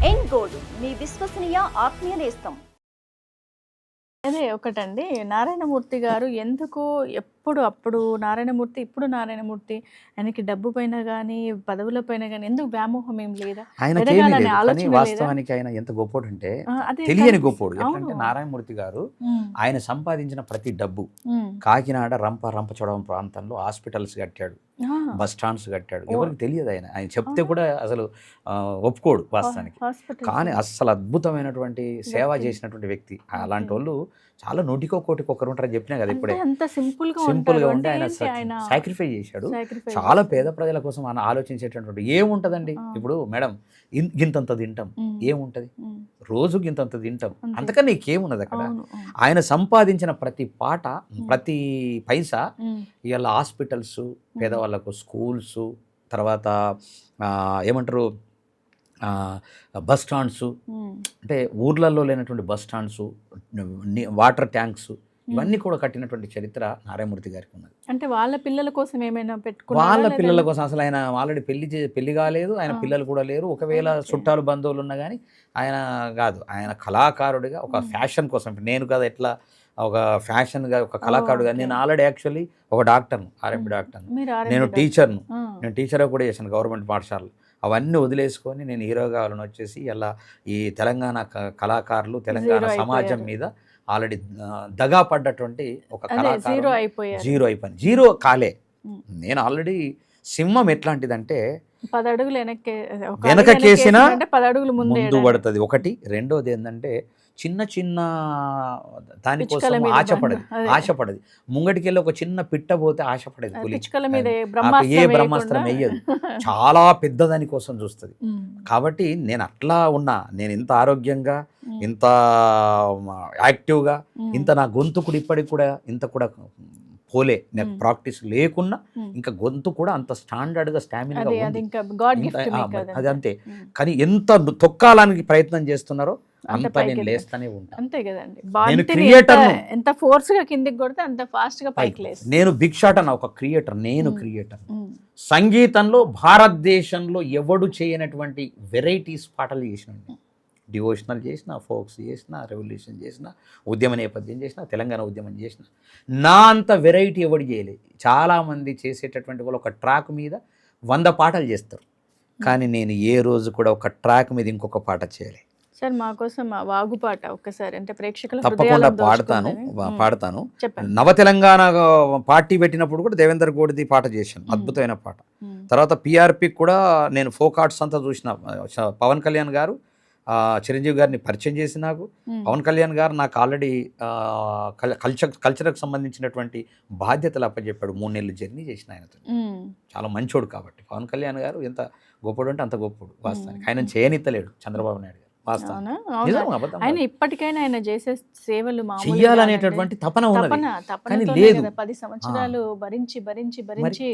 ఎన్ gold మీ విశ్వసనీయ ఆత్మీయ నేస్తం. అదే ఒకటండి. నారాయణమూర్తి గారు ఎందుకు అప్పుడు నారాయణమూర్తి, ఇప్పుడు నారాయణమూర్తి ఆయనకి డబ్బు పైన గానీ, పదవుల పైన గానీ ఎందుకు వ్యామోహం ఏం లేదా? ఆయనకేమీ ఎదగాలనే లేదు. కానీ ఆలోచన లేదా? వాస్తవానికి ఆయన ఎంత గొప్పోడంటే అదే తెలియని గొప్పోడు. అవును. ఎట్లంటే నారాయణమూర్తి గారు హ్మ్. ఆయన సంపాదించిన ప్రతి డబ్బు హ్మ్. కాకినాడ రంపచోడవరం ప్రాంతంలో హాస్పిటల్స్ కట్టాడు, ఆ! బస్ స్టాండ్స్ కట్టాడు. ఎవరికి తెలియదు. ఆయన చెప్తే కూడా అసలు ఒప్పుకోడు వాస్తవానికి. హాస్పిటల్స్ కానీ అస్సలు అద్భుతమైనటువంటి సేవ వ్యక్తి. చేసినటువంటి వ్యక్తి. అలాంటి వాళ్ళు చాలా నూటికో కోటికి ఒకరు ఉంటారని చెప్పినా కదా ఇప్పుడే. అంత సింపుల్ గా సింపుల్గా ఉంటారు. ఉండి ఆయన అంటే ఆయన సాక్రిఫై చేశాడు. sacrifice చాలా చేశారు. పేద ప్రజల కోసం ఆయన ఆలోచించేటటువంటి ఏముంటదండి. ఆ. ఇప్పుడు మేడం గింతంత తింటాం, ఉమ్. ఏముంటది ఉమ్. రోజు గింతంత తింటాం, అంతే. అంతకన్నా నీకేమున్నది అక్కడ. అవును, అవును. ఆయన సంపాదించిన ప్రతి పాట, ప్రతి పైసా ఉమ్. ఇవాళ హాస్పిటల్స్, పేదవాళ్ళకు స్కూల్స్, తర్వాత ఏమంటారు బస్ స్టాండ్స్, ఉమ్. అంటే ఊర్లలో లేనటువంటి బస్ స్టాండ్స్, వాటర్ ట్యాంక్స్, ఇవన్నీ కూడా కట్టినటువంటి చరిత్ర నారాయణమూర్తి గారికి ఉన్నది. అంటే వాళ్ళ పిల్లల కోసం ఏమైనా పెట్టుకున్నారా? వాళ్ళ లేదా? పిల్లల కోసం అసలు ఆయన ఆల్రెడీ పెళ్లి కాలేదు, ఆయన ఆ. పిల్లలు కూడా లేరు. ఒకవేళ ఓకే. చుట్టాలు బంధువులు ఉన్నా కానీ ఆయన కాదు. ఆయన కళాకారుడిగా ఒక ఫ్యాషన్ కోసం, ఇప్పుడు నేను కదా ఎట్లా ఒక ఫ్యాషన్గా ఒక కళాకారుడుగా, ఓకే. నేను ఆల్రెడీ యాక్చువల్లీ ఒక డాక్టర్ను, ఆర్ఎంపీ డాక్టర్ను, మీరు నేను R&D టీచర్ను, ఆ. నేను టీచర్గా కూడా చేశాను గవర్నమెంట్ పాఠశాలలో. అవన్నీ వదిలేసుకొని నేను హీరో కావాలని వచ్చేసి ఇలా ఈ తెలంగాణ కళాకారులు, తెలంగాణ Zero సమాజం అయిపోయారు. మీద ఆల్రెడీ దగా పడ్డటువంటి ఒక అదే జీరో కళాకారుడు. అయిపోయారు. జీరో అయిపోయింది. జీరో కాలే. ఉమ్. నేను ఆల్రెడీ సింహం ఎట్లాంటిదంటే 10 అడుగులు వెనక్కి వెనకకేసినా 10 అడుగులు ముందు ముందు పడుతుంది ఒకటి. రెండోది ఏంటంటే చిన్న చిన్న దానికోసం పిచ్చుకల మీద ఆశపడదు. అదే. ఆశపడదు. ముంగటికెళ్ళి ఒక చిన్న పిట్ట పోతే ఆశపడదు పులి. పిచ్చుకల మీద ఏ ఏ బ్రహ్మాస్త్రం బ్రహ్మాస్త్రం వెయ్యదు. చాలా పెద్ద దాని కోసం చూస్తుంది. కాబట్టి నేను అట్లా ఉన్నా, నేను ఇంత ఆరోగ్యంగా, ఇంత యాక్టివ్గా, ఇంత నా గొంతు కూడా ఇప్పటికి కూడా ఇంత కూడా పోలే, నాకు ప్రాక్టీస్ లేకున్నా ఇంకా గొంతు కూడా అంత స్టాండర్డ్గా స్టామినాగా అది ఉంది. ఇంకా గాడ్ గిఫ్ట్ అది అంతే. కానీ ఎంత తొక్కాలని ప్రయత్నం చేస్తున్నారో అంత పైకి నేను ఎదగాలి. లేస్తానే ఉంటాను. అంతే కదండి. నేను బాంటిని క్రియేటర్ను. ఎంత ఫోర్స్ గా కిందికి కొడితే అంత ఫాస్ట్ గా పైకి లేస్తుంది. నేను బిగ్ షాట్ అన్న ఒక క్రియేటర్. నేను క్రియేటర్. సంగీతంలో భారతదేశంలో ఎవడు చేయనటువంటి వెరైటీస్ పాటలు చేసినండి. డివోషనల్ చేసిన, ఫోక్స్ చేసిన, రెవల్యూషన్ చేసిన, ఉద్యమ నేపథ్యం చేసిన, తెలంగాణ ఉద్యమం చేసిన, నా అంత వెరైటీ ఎవడు చేయలేదు. చాలామంది చేసేటటువంటి వాళ్ళు ఒక ట్రాక్ మీద 100 పాటలు చేస్తారు, కానీ నేను ఏ రోజు కూడా ఒక ట్రాక్ మీద ఇంకొక పాట చేయలేదు. సార్ మా కోసం ఆ వాగు పాట ఒక్కసారి, అంటే ప్రేక్షకుల తప్పకుండా హృదయాలను పాడతాను. దోచుకుందని. పాడతాను. చెప్పండి. నవ తెలంగాణ పార్టీ పెట్టినప్పుడు కూడా దేవేందర్ గౌడ్ది పాట చేశాను, అద్భుతమైన పాట. తర్వాత పిఆర్పి కూడా నేను ఫోక్ ఆర్ట్స్ అంతా చూసిన. పవన్ కళ్యాణ్ గారు చిరంజీవి గారిని పరిచయం చేసి నాకు, పవన్ కళ్యాణ్ గారు నాకు ఆల్రెడీ కల్చర్కి సంబంధించినటువంటి బాధ్యతలు అప్పచెప్పాడు. 3 నెలలు జర్నీ చేసిన ఆయనతో. చాలా మంచోడు. కాబట్టి పవన్ కళ్యాణ్ గారు ఎంత గొప్పడు అంటే అంత గొప్పడు వాస్తవానికి. ఆయన చేయనిత్తలేడు చంద్రబాబు నాయుడు గారు వాస్తవానికి. అవునా? అవునా? నిజం, అబద్ధం ఆయన కాదు. ఇప్పటికైనా ఆయన చేసే సేవలు మామూలుగా చెయ్యాలనేటటువంటి తపన ఉన్నది, కానీ తపనతోనే లేదు. కదా 10 సంవత్సరాలు భరించి భరించి భరించి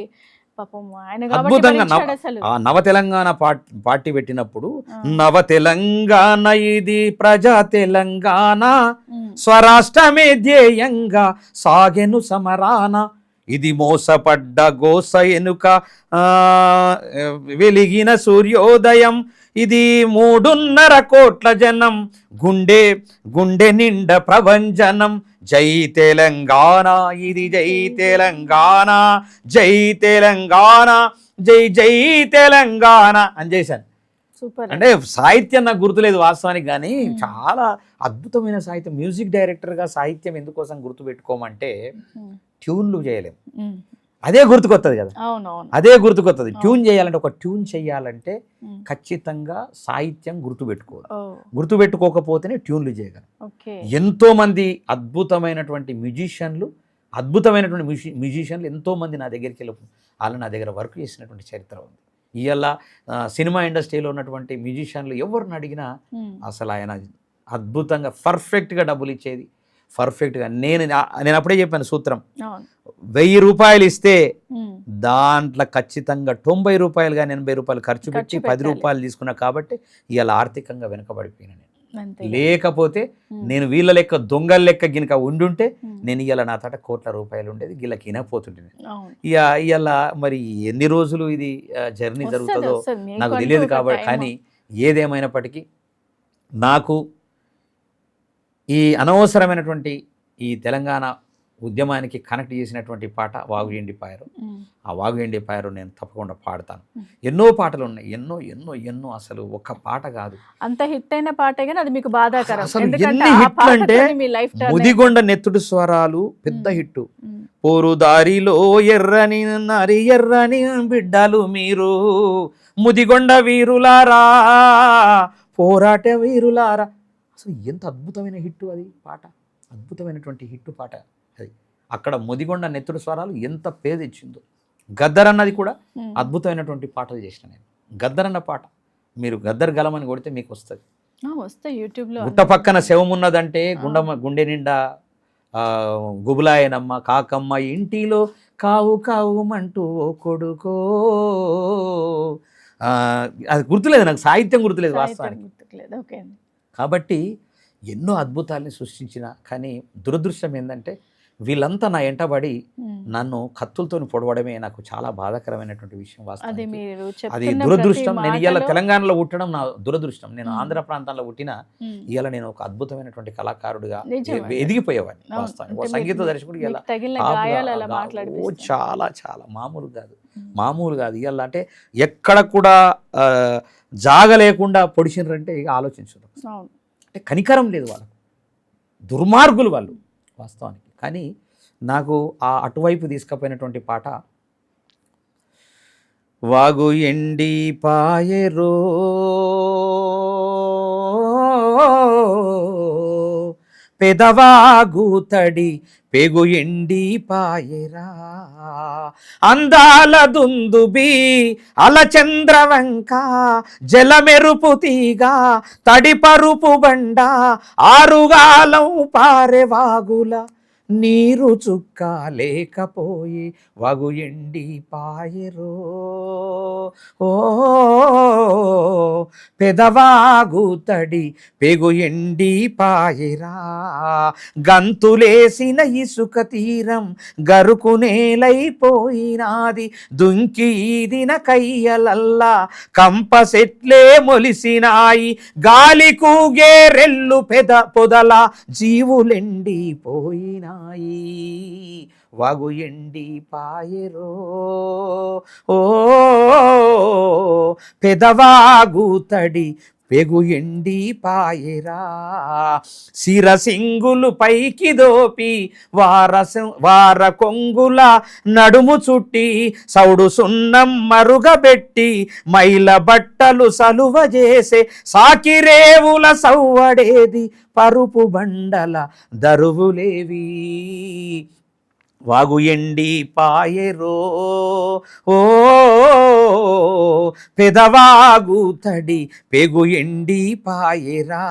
పాపం ఆయన అద్భుతంగా కాబట్టి అసలు ఆ నవ తెలంగాణ పార్టీ పెట్టినప్పుడు, నవ తెలంగాణ ఇది ప్రజా తెలంగాణ, స్వరాష్ట్రమే ధ్యేయంగా సాగెను సమరాన, ఇది మోసపడ్డ గోస ఎనుక వెలిగిన సూర్యోదయం, ఇది 3.5 కోట్ల జనం గుండె గుండె నిండ ప్రభంజనం, జై తెలంగాణ ఇది జై తెలంగాణ, జై తెలంగాణ, జై జై తెలంగాణ అని చేశాను. సూపర్. అంటే సాహిత్యం నాకు గుర్తులేదు వాస్తవానికి, కానీ చాలా అద్భుతమైన సాహిత్యం. మ్యూజిక్ డైరెక్టర్గా సాహిత్యం ఎందుకోసం గుర్తుపెట్టుకోమంటే ట్యూన్లు చేయలేము, అదే గుర్తుకొస్తుంది కదా. అవునవును. అదే గుర్తుకొస్తుంది. ట్యూన్ చేయాలంటే, ఒక ట్యూన్ చేయాలంటే ఖచ్చితంగా సాహిత్యం గుర్తుపెట్టుకోవాలి. గుర్తుపెట్టుకోకపోతేనే ట్యూన్లు చేయగలం. ఎంతోమంది అద్భుతమైనటువంటి మ్యూజిషియన్లు ఎంతోమంది నా దగ్గరికి వెళ్ళి వాళ్ళు నా దగ్గర వర్క్ చేసినటువంటి చరిత్ర ఉంది. ఇవాళ సినిమా ఇండస్ట్రీలో ఉన్నటువంటి మ్యూజిషియన్లు ఎవరిని అడిగినా అసలు ఆయన అద్భుతంగా పర్ఫెక్ట్గా డబ్బులు ఇచ్చేది. పర్ఫెక్ట్గా నేను అప్పుడే చెప్పాను సూత్రం, 1000 రూపాయలు ఇస్తే దాంట్లో ఖచ్చితంగా 90 రూపాయలు కానీ 80 రూపాయలు ఖర్చు పెట్టి 10 రూపాయలు తీసుకున్నా. కాబట్టి ఇవాళ ఆర్థికంగా వెనకబడిపోయినా నేను. లేకపోతే నేను వీళ్ళ లెక్క దొంగల లెక్క గినక ఉండుంటే నేను ఇవాళ నా తట కోట్ల రూపాయలు ఉండేది, గిళ్ళకి వినకపోతుంటే. ఇవాళ మరి ఎన్ని రోజులు ఇది జర్నీ జరుగుతుందో నాకు తెలియదు. కాబట్టి కానీ ఏదేమైనప్పటికీ నాకు ఈ అనవసరమైనటువంటి ఈ తెలంగాణ ఉద్యమానికి కనెక్ట్ చేసినటువంటి పాట వాగు ఎండిపాయరు. ఆ వాగు ఎండిపాయరు నేను తప్పకుండా పాడతాను. ఎన్నో పాటలు ఉన్నాయి, ఎన్నో ఎన్నో ఎన్నో, అసలు ఒక్క పాట కాదు. అంత హిట్ అయిన పాటే కానీ అది మీకు బాధాకరం. అసలు ఎందుకంటే ఎన్ని ఆ హిట్లు అంటే పాటతోనే మీ లైఫ్ టర్న్ ముదిగొండ నెత్తుడు స్వరాలు పెద్ద హిట్టు. పోరు దారిలో ఎర్రని నరి ఎర్రని బిడ్డలు మీరు, ముదిగొండ వీరులారా, పోరాట వీరులారా. అసలు ఎంత అద్భుతమైన హిట్టు అది పాట, అద్భుతమైనటువంటి హిట్టు పాట అది. అక్కడ ముదిగొండ నెత్తుడు స్వరాలు ఎంత పేరు తెచ్చిందో. గద్దర్ అన్నది కూడా అద్భుతమైనటువంటి పాటలు చేసిన నేను. గద్దర్ అన్న పాట మీరు గద్దర్ గలమని కొడితే మీకు వస్తుంది. వస్తాయి యూట్యూబ్లో. గుట్ట పక్కన శవమున్నదంటే గుండె నిండా గుబులాయనమ్మ కాకమ్మ ఇంటిలో కావు కావుమంటూ ఓ కొడుకో. అది గుర్తులేదు నాకు, సాహిత్యం గుర్తులేదు వాస్తవానికి. కాబట్టి ఎన్నో అద్భుతాలని సృష్టించిన, కానీ దురదృష్టం ఏంటంటే వీళ్ళంతా నా ఎంటబడి నన్ను కత్తులతో పొడవడమే నాకు చాలా బాధాకరమైనటువంటి విషయం. వాస్తవానికి అది దురదృష్టం. నేను ఇవాళ తెలంగాణలో పుట్టడం నా దురదృష్టం. నేను ఆంధ్ర ప్రాంతంలో పుట్టిన ఇవాళ నేను ఒక అద్భుతమైనటువంటి కళాకారుడిగా ఎదిగిపోయేవాడిని. వాస్తవానికి సంగీత దర్శకుడు ఇలా చాలా చాలా మామూలు కాదు. ఇవాళ అంటే ఎక్కడ కూడా జాగ లేకుండా పొడిచినారంటే ఇక ఆలోచించదు. అంటే కనికరం లేదు వాళ్ళకు, దుర్మార్గులు వాళ్ళు వాస్తవానికి. కానీ నాకు ఆ అటువైపు తీసుకుపోయినటువంటి పాట వాగు ఎండి పాయరో పెదవాగు తడి పెగు ఎండి పాయరా, అందాల దుందుబి అలచంద్రవంక జలమెరుపు తీగ తడి పరుపు బండ ఆరుగాలం పారెవాగుల నీరు చుక్క లేకపోయి వాగు ఎండి పాయరో. ఓ పెదవాగు తడి పెగు ఎండి పాయరా, గంతులేసిన ఇసుక తీరం గరుకునేలైపోయినాది, దుంకి ఈదిన కయ్యలల్లా కంపసెట్లే మొలిసినాయి, గాలి కూగే రెల్లు పొదల జీవులెండిపోయినా వాగు ఎండి పాయరో. ఓ పెదవాగు తడి పెగు ఎండి పాయరా, శిరసింగులు పైకి దోపి వార కొంగుల నడుము చుట్టి సౌడు సున్నం మరుగబెట్టి మైల బట్టలు సలువ చేసే సాకిరేవుల సవ్వడేది పరుపు బండల దరువులేవి, వాగు ఎండి పాయరో. ఓ పెదవాగు తడి పెగు ఎండి పాయరా,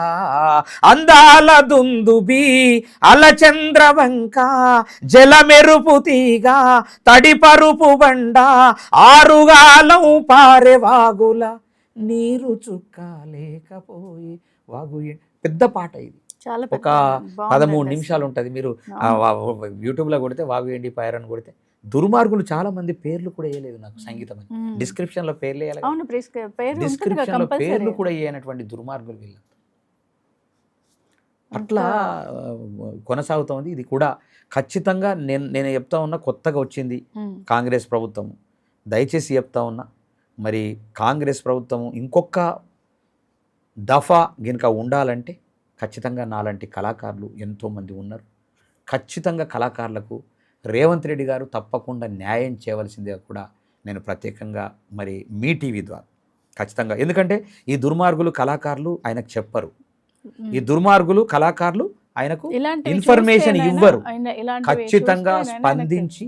అందాల దుందుబి అలచంద్రవంక జలమెరుపు తీగ తడి పరుపు బండ ఆరుగాలం పారెవాగుల నీరు చుక్క లేకపోయి వాగు. పెద్ద పాట ఇది, ఒక 13 నిమిషాలు ఉంటుంది. మీరు యూట్యూబ్లో కొడితే వాగు ఎండి పాయరని కొడితే దుర్మార్గులు చాలా మంది పేర్లు కూడా వేయలేదు నాకు సంగీతం అని. డిస్క్రిప్షన్లో పేర్లు వేయాలి, డిస్క్రిప్షన్లో పేర్లు కూడా వేయనటువంటి దుర్మార్గులు వీళ్ళు. అట్లా కొనసాగుతోంది. ఇది కూడా ఖచ్చితంగా నేను చెప్తా ఉన్నా, కొత్తగా వచ్చింది కాంగ్రెస్ ప్రభుత్వం. దయచేసి చెప్తా ఉన్నా, మరి కాంగ్రెస్ ప్రభుత్వం ఇంకొక దఫా గినక ఉండాలంటే ఖచ్చితంగా నాలాంటి కళాకారులు ఎంతోమంది ఉన్నారు. ఖచ్చితంగా కళాకారులకు రేవంత్ రెడ్డి గారు తప్పకుండా న్యాయం చేయవలసిందే కూడా నేను ప్రత్యేకంగా మరి మీ టీవీ ద్వారా ఖచ్చితంగా. ఎందుకంటే ఈ దుర్మార్గులు కళాకారులు ఆయనకు చెప్పరు, ఈ దుర్మార్గులు కళాకారులు ఆయనకు ఇన్ఫర్మేషన్ ఇవ్వరు. ఖచ్చితంగా స్పందించి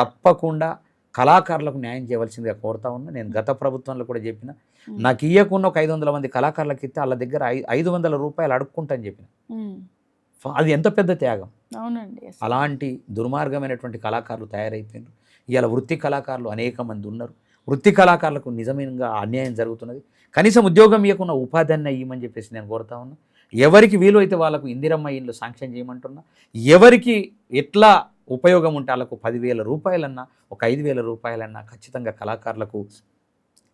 తప్పకుండా కళాకారులకు న్యాయం చేయవలసిందిగా కోరుతా ఉన్నా. నేను గత ప్రభుత్వంలో కూడా చెప్పిన, నాకు ఇయ్యకుండా ఒక 500 మంది కళాకారులకు ఇస్తే వాళ్ళ దగ్గర 500 రూపాయలు అడుక్కుంటా అని చెప్పిన. అది ఎంత పెద్ద త్యాగం. అలాంటి దుర్మార్గమైనటువంటి కళాకారులు తయారైపోయినారు. ఇవాళ వృత్తి కళాకారులు అనేక మంది ఉన్నారు. వృత్తి కళాకారులకు నిజంగా అన్యాయం జరుగుతున్నది. కనీసం ఉద్యోగం ఇవ్వకుండా ఉపాధి అన్న ఇవ్వమని చెప్పేసి నేను కోరుతా ఉన్నా. ఎవరికి వీలు అయితే వాళ్ళకు ఇందిరమ్మ ఇల్లు శాంక్షన్ చేయమంటున్నా. ఎవరికి ఎట్లా ఉపయోగం ఉంటే వాళ్ళకు 10,000 రూపాయలన్నా, ఒక 5,000 రూపాయలన్నా ఖచ్చితంగా కళాకారులకు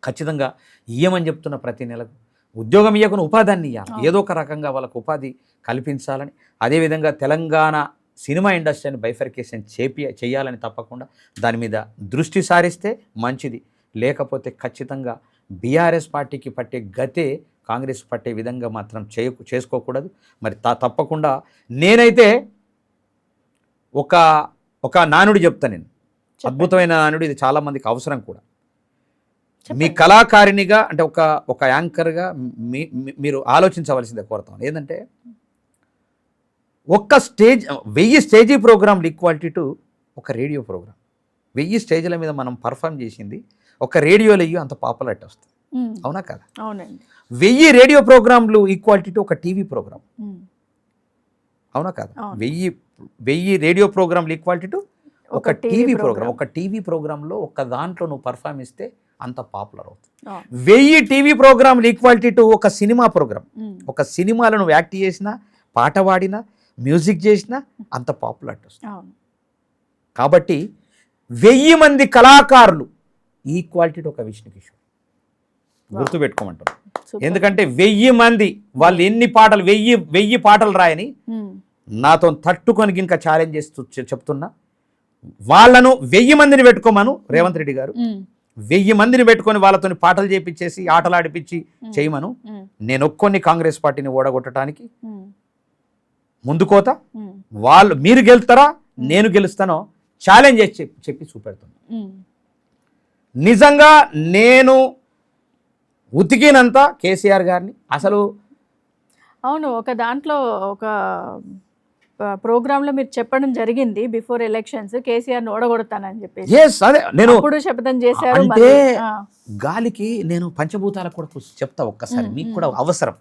ఖచ్చితంగా ఇయ్యమని చెప్తున్న ప్రతి నెలకు. ఉద్యోగం ఇవ్వకుండా ఉపాధిని ఇవ్వాలి, ఏదో ఒక రకంగా వాళ్ళకు ఉపాధి కల్పించాలని. అదేవిధంగా తెలంగాణ సినిమా ఇండస్ట్రీని బైఫర్కేషన్ చేయాలని తప్పకుండా దాని మీద దృష్టి సారిస్తే మంచిది. లేకపోతే ఖచ్చితంగా బీఆర్ఎస్ పార్టీకి పట్టే గతే కాంగ్రెస్ పట్టే విధంగా మాత్రం చేసుకోకూడదు. మరి తప్పకుండా నేనైతే ఒక నానుడి చెప్తాను నేను, అద్భుతమైన నానుడి, ఇది చాలామందికి అవసరం కూడా. మీ కళాకారిణిగా అంటే ఒక యాంకర్గా మీరు ఆలోచించవలసిందే కోరుతాను. ఏంటంటే ఒక్క 1000 స్టేజీ ప్రోగ్రాంలు ఈక్వాలిటీ టు ఒక రేడియో ప్రోగ్రామ్. 1000 స్టేజ్ల మీద మనం పర్ఫామ్ చేసింది ఒక రేడియోలో అంత పాపులారిటీ వస్తుంది, అవునా కదా? అవునండి. 1000 రేడియో ప్రోగ్రాంలు ఈక్వాలిటీ టు ఒక టీవీ ప్రోగ్రామ్, అవునా కదా? 1000 రేడియో ప్రోగ్రాంలు ఈక్వాలిటీ టు ఒక టీవీ ప్రోగ్రామ్. ఒక టీవీ ప్రోగ్రాంలో ఒక దాంట్లో నువ్వు పర్ఫామ్ ఇస్తే అంత పాపులర్ అవుతుంది. 1000 టీవీ ప్రోగ్రాంలు ఈక్వాలిటీ టు ఒక సినిమా ప్రోగ్రామ్. ఒక సినిమాలో నువ్వు యాక్ట్ చేసినా, పాట పాడినా, మ్యూజిక్ చేసినా అంత పాపులారిటీ వస్తుంది. కాబట్టి 1000 మంది కళాకారులు ఈక్వాలిటీ టు ఒక విష్ణు కిషోర్, గుర్తుపెట్టుకోమంటారు. ఎందుకంటే 1000 మంది వాళ్ళు ఎన్ని పాటలు 1000 పాటలు రాయని నాతో తట్టుకొని ఇంకా ఛాలెంజ్ చేస్తూ చెప్తున్నా. వాళ్ళను 1000 మందిని పెట్టుకోమను రేవంత్ రెడ్డి గారు, 1000 మందిని పెట్టుకొని వాళ్ళతో పాటలు చేపించేసి ఆటలాడిపించి చేయమను. నేను ఒక్కొని కాంగ్రెస్ పార్టీని ఓడగొట్టడానికి ముందుకోతా. మీరు గెలుస్తారా నేను గెలుస్తానో ఛాలెంజ్ చేసి చెప్పి చూపెడుతున్నా. నిజంగా నేను ఉతికినంత కేసీఆర్ గారిని అసలు. అవును, ఒక దాంట్లో ఒక ప్రోగ్రాంలో మీరు చెప్పడం జరిగింది బిఫోర్ ఎలక్షన్స్ కేసీఆర్ని ఓడగొడతానని చెప్పేసి. అదే నేను శపథం చేశారు. అంటే గాలికి నేను పంచభూతాలకు కూడా చెప్తా ఒక్కసారి, మీకు కూడా అవసరం,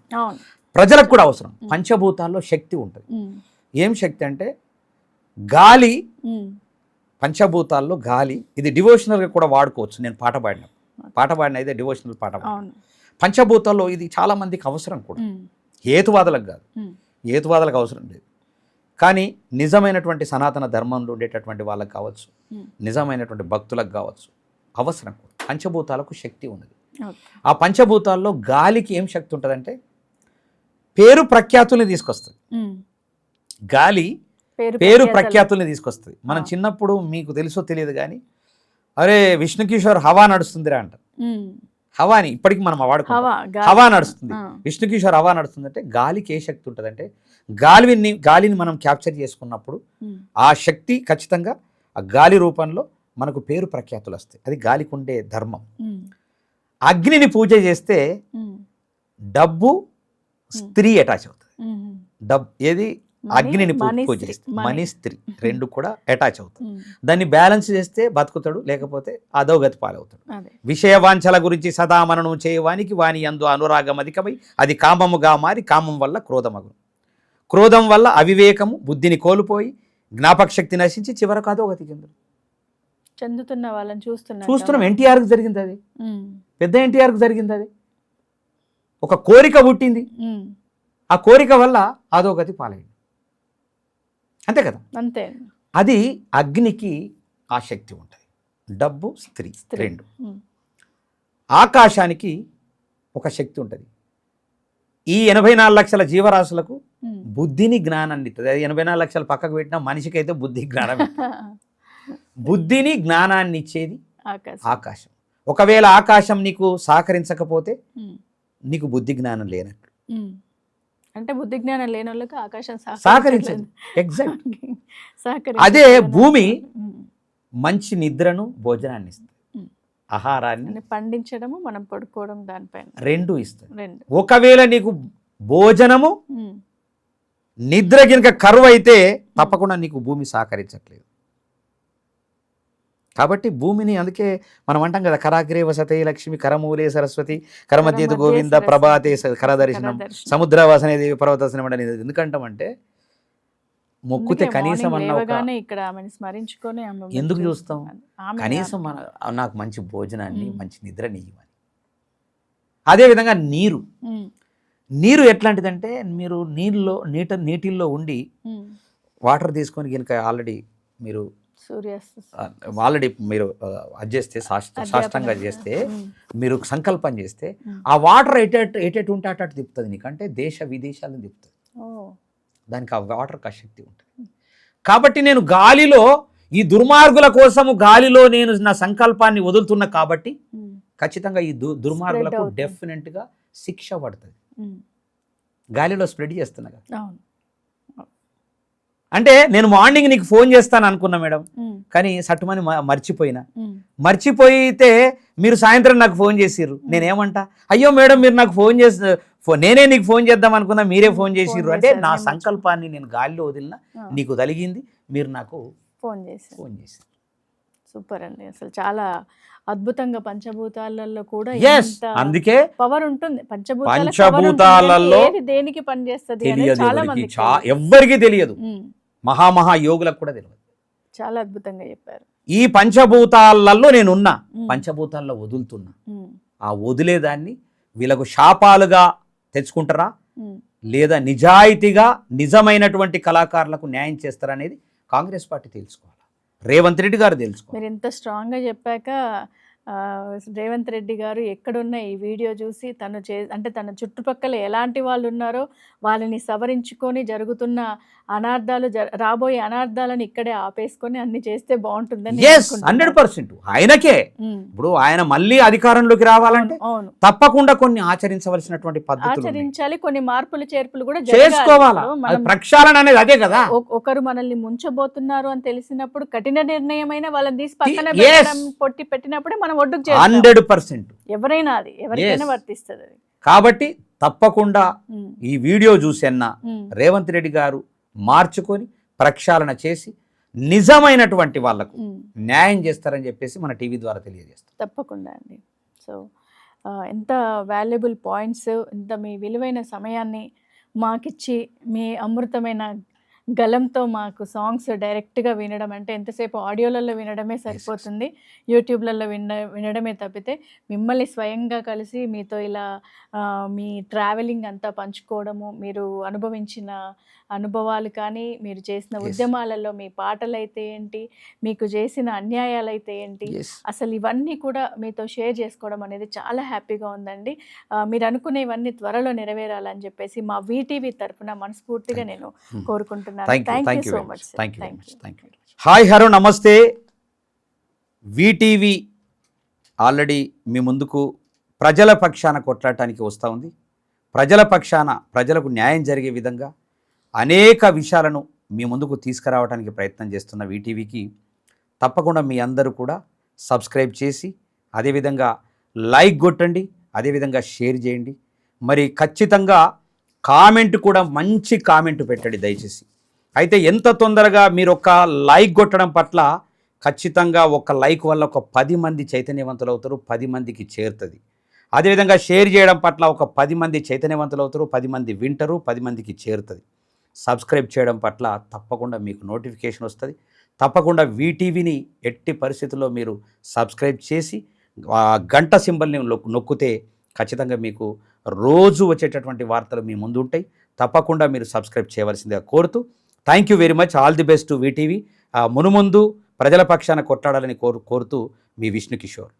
ప్రజలకు కూడా అవసరం. పంచభూతాల్లో శక్తి ఉంటుంది. ఏం శక్తి అంటే గాలి, పంచభూతాల్లో గాలి. ఇది డివోషనల్గా కూడా వాడుకోవచ్చు. నేను పాట పాడిన అయితే డివోషనల్ పాట. పంచభూతాల్లో ఇది చాలా మందికి అవసరం కూడా, హేతువాదులకు కాదు, హేతువాదులకు అవసరం లేదు. కానీ నిజమైనటువంటి సనాతన ధర్మంలో ఉండేటటువంటి వాళ్ళకి కావచ్చు, నిజమైనటువంటి భక్తులకు కావచ్చు అవసరం కూడా. పంచభూతాలకు శక్తి ఉన్నది. ఆ పంచభూతాల్లో గాలికి ఏం శక్తి ఉంటుందంటే పేరు ప్రఖ్యాతుల్ని తీసుకొస్తుంది. గాలి పేరు ప్రఖ్యాతుల్ని తీసుకొస్తుంది. మనం చిన్నప్పుడు మీకు తెలుసో తెలియదు కానీ అరే విష్ణు కిషోర్ హవా నడుస్తుందిరా అంట. హవాని ఇప్పటికి మనం వాడుకుంటాం, హవా నడుస్తుంది, విష్ణు కిషోర్ హవా నడుస్తుంది అంటే గాలికి ఏ శక్తి ఉంటుంది అంటే గాలిని మనం క్యాప్చర్ చేసుకున్నప్పుడు ఆ శక్తి ఖచ్చితంగా ఆ గాలి రూపంలో మనకు పేరు ప్రఖ్యాతులు వస్తాయి. అది గాలికి ఉండే ధర్మం. అగ్నిని పూజ చేస్తే డబ్బు స్త్రీ అటాచ్ అవుతుంది. ఏది అగ్నిని పూజ చేస్తే మనీ స్త్రీ రెండు కూడా అటాచ్ అవుతుంది. దాన్ని బ్యాలెన్స్ చేస్తే బతుకుతాడు, లేకపోతే అధోగతి పాలవుతాడు. విషయవాంఛల గురించి సదా మననం చేయవానికి వాని యందు అనురాగం అధికమై అది కామముగా మారి కామం వల్ల క్రోధమగును. క్రోధం వల్ల అవివేకము బుద్ధిని కోల్పోయి జ్ఞాపక శక్తి నశించి చివరకు అధోగతి చెందుతున్న వాళ్ళని చూస్తున్నాం. ఎన్టీఆర్కి జరిగింది అది, పెద్ద ఎన్టీఆర్కి జరిగింది అది. ఒక కోరిక పుట్టింది, ఆ కోరిక వల్ల అధోగతి పాలైంది. అంతే కదా? అంతే. అది అగ్నికి ఆ శక్తి ఉంటుంది. డబ్బు స్త్రీ రెండు. ఆకాశానికి ఒక శక్తి ఉంటుంది. ఈ 84 లక్షల జీవరాశులకు బుద్ధిని జ్ఞానాన్ని ఇస్తుంది. అది 84 లక్షలు పక్కకు పెట్టినా మనిషికైతే బుద్ధి జ్ఞానం, బుద్ధిని జ్ఞానాన్ని ఇచ్చేది ఆకాశం. ఒకవేళ ఆకాశం నీకు సహకరించకపోతే నీకు బుద్ధి జ్ఞానం లేనట్టు. అంటే బుద్ధి జ్ఞానం లేని వాళ్ళకి ఆకాశం సహకరించదు. ఎగ్జాక్ట్. అదే భూమి మంచి నిద్రను భోజనాన్ని ఇస్తుంది, ఆహారాన్ని పండించడము మనం పడుకోవడం దానిపైన రెండు ఇస్తుంది. ఒకవేళ నీకు భోజనము నిద్ర గినక కరువు అయితే తప్పకుండా నీకు భూమి సహకరించట్లేదు. కాబట్టి భూమిని అందుకే మనం అంటాం కదా, కరాగ్రే వసతే లక్ష్మి కరమూలే సరస్వతి కరమధ్యేతు గోవింద ప్రభాతే కరదర్శనం సముద్రవాసనే దేవి పర్వతర్శనం అనేది ఎందుకంటామంటే మొక్కుతే కనీసం అన్న ఇక్కడ స్మరించుకొని ఎందుకు చూస్తాం, కనీసం నాకు మంచి భోజనాన్ని మంచి నిద్రని ఇవ్వని. అదేవిధంగా నీరు ఎట్లాంటిదంటే మీరు నీటిల్లో ఉండి వాటర్ తీసుకొని కనుక ఆల్రెడీ మీరు ఆల్రెడీ మీరు అది చేస్తే సాష్టంగా చేస్తే మీరు సంకల్పం చేస్తే ఆ వాటర్ ఎటెటు ఉంటే అటు తిప్పుతుంది నీకు, అంటే దేశ విదేశాలను తిప్పుతుంది, దానికి ఆ వాటర్కి ఆ శక్తి ఉంటుంది. కాబట్టి నేను గాలిలో ఈ దుర్మార్గుల కోసము గాలిలో నేను నా సంకల్పాన్ని వదులుతున్నా కాబట్టి ఖచ్చితంగా ఈ దుర్మార్గులకు డెఫినెట్గా శిక్ష పడుతుంది. గాలిలో స్ప్రెడ్ చేస్తున్నా కదా. అంటే నేను మార్నింగ్ నీకు ఫోన్ చేస్తాను అనుకున్నా మేడం, కానీ సట్టుమని మర్చిపోయితే మీరు సాయంత్రం నాకు ఫోన్ చేసిర్రు, నేనేమంటా అయ్యో మేడం మీరు నాకు ఫోన్ చేసి నేనే నీకు ఫోన్ చేద్దాం అనుకున్నా మీరే ఫోన్ చేసిర్రు. అంటే నా సంకల్పాన్ని నేను గాలిలో వదిలినా నీకు తలిగింది, మీరు నాకు ఫోన్ చేసి. సూపర్ అండి, అసలు చాలా అద్భుతంగా పంచభూతాలలో కూడా అందుకే పవర్ ఉంటుంది. పంచభూతాలలో దేనికి పనిచేస్తుంది ఎవ్వరికి తెలియదు, మహామహా యోగులకు కూడా తెలియదు. చాలా అద్భుతంగా చెప్పారు. ఈ పంచభూతాలలో నేనున్నా, పంచభూతాల్లో వదులుతున్నా. ఆ వదిలేదాన్ని వీళ్ళకు శాపాలుగా తెచ్చుకుంటారా లేదా నిజాయితీగా నిజమైనటువంటి కళాకారులకు న్యాయం చేస్తారా అనేది కాంగ్రెస్ పార్టీ తెలుసుకోవాలి, రేవంత్ రెడ్డి గారు తెలుసుకోవాలి. మీరు ఎంత స్ట్రాంగ్గా చెప్పాక రేవంత్ రెడ్డి గారు ఎక్కడున్న ఈ వీడియో చూసి అంటే తన చుట్టుపక్కల ఎలాంటి వాళ్ళు ఉన్నారో వాళ్ళని సవరించుకొని జరుగుతున్న అనార్థాలు రాబోయే అనార్థాలను ఇక్కడే ఆపేసుకొని అన్ని చేస్తే బాగుంటుందని 100% ఆయనకే. ఇప్పుడు ఆయన మళ్ళీ అధికారంలోకి రావాలంటే తప్పకుండా కొన్ని ఆచరించవలసినటువంటి పద్ధతులు ఆచరించాలి, కొన్ని మార్పులు చేర్పులు కూడా చేసుకోవాలి. ప్రక్షాళన అనేది అదే కదా. ఒకరు మనల్ని ముంచబోతున్నారు అని తెలిసినప్పుడు కఠిన నిర్ణయమైన వాళ్ళని తీసి పక్కన పొట్టి పెట్టినప్పుడే మనం ఒడ్డుకు 100% ఎవరైనా అది ఎవరికైనా వర్తిస్తుంది అది. కాబట్టి తప్పకుండా ఈ వీడియో చూసన్న రేవంత్ రెడ్డి గారు మార్చుకొని ప్రక్షాళన చేసి నిజమైనటువంటి వాళ్లకు న్యాయం చేస్తారని చెప్పేసి మన టీవీ ద్వారా తెలియజేస్తాం. తప్పకుండా అండి. సో ఎంత వాల్యుబుల్ పాయింట్స్, ఎంత మీ విలువైన సమయాన్ని మాకిచ్చి మీ అమృతమైన గలంతో మాకు సాంగ్స్ డైరెక్ట్గా వినడం, అంటే ఎంతసేపు ఆడియోలలో వినడమే సరిపోతుంది, యూట్యూబ్లలో వినడమే తప్పితే మిమ్మల్ని స్వయంగా కలిసి మీతో ఇలా మీ ట్రావెలింగ్ అంతా పంచుకోవడము, మీరు అనుభవించిన అనుభవాలు కానీ, మీరు చేసిన ఉద్యమాలలో మీ పాటలైతే ఏంటి, మీకు చేసిన అన్యాయాలైతే ఏంటి, అసలు ఇవన్నీ కూడా మీతో షేర్ చేసుకోవడం అనేది చాలా హ్యాపీగా ఉందండి. మీరు అనుకునేవన్నీ త్వరలో నెరవేరాలని చెప్పేసి మా వీటీవీ తరఫున మనస్ఫూర్తిగా నేను కోరుకుంటున్నాను. హాయ్ హలో నమస్తే. వీటీవీ ఆల్రెడీ మీ ముందుకు ప్రజల పక్షాన కొట్లాడటానికి వస్తూ ఉంది. ప్రజల పక్షాన ప్రజలకు న్యాయం జరిగే విధంగా అనేక విషయాలను మీ ముందుకు తీసుకురావడానికి ప్రయత్నం చేస్తున్న వీటీవీకి తప్పకుండా మీ అందరూ కూడా సబ్స్క్రైబ్ చేసి అదేవిధంగా లైక్ కొట్టండి, అదేవిధంగా షేర్ చేయండి. మరి ఖచ్చితంగా కామెంట్ కూడా మంచి కామెంట్ పెట్టండి దయచేసి. అయితే ఎంత తొందరగా మీరు ఒక లైక్ కొట్టడం పట్ల ఖచ్చితంగా ఒక లైక్ వల్ల ఒక 10 మంది చైతన్యవంతులు అవుతారు, 10 మందికి చేరుతుంది. అదేవిధంగా షేర్ చేయడం పట్ల ఒక 10 మంది చైతన్యవంతులు అవుతారు, 10 మంది వింటారు, 10 మందికి చేరుతుంది. సబ్స్క్రైబ్ చేయడం పట్ల తప్పకుండా మీకు నోటిఫికేషన్ వస్తుంది. తప్పకుండా వీటీవీని ఎట్టి పరిస్థితుల్లో మీరు సబ్స్క్రైబ్ చేసి గంట సింబల్ని నొక్కితే ఖచ్చితంగా మీకు రోజు వచ్చేటటువంటి వార్తలు మీ ముందు ఉంటాయి. తప్పకుండా మీరు సబ్స్క్రైబ్ చేయవలసిందిగా కోరుతూ thank you very much. All the best to VTV. మునుముందు ప్రజల పక్షాన కొట్లాడాలని కోరుతూ మీ విష్ణు కిషోర్.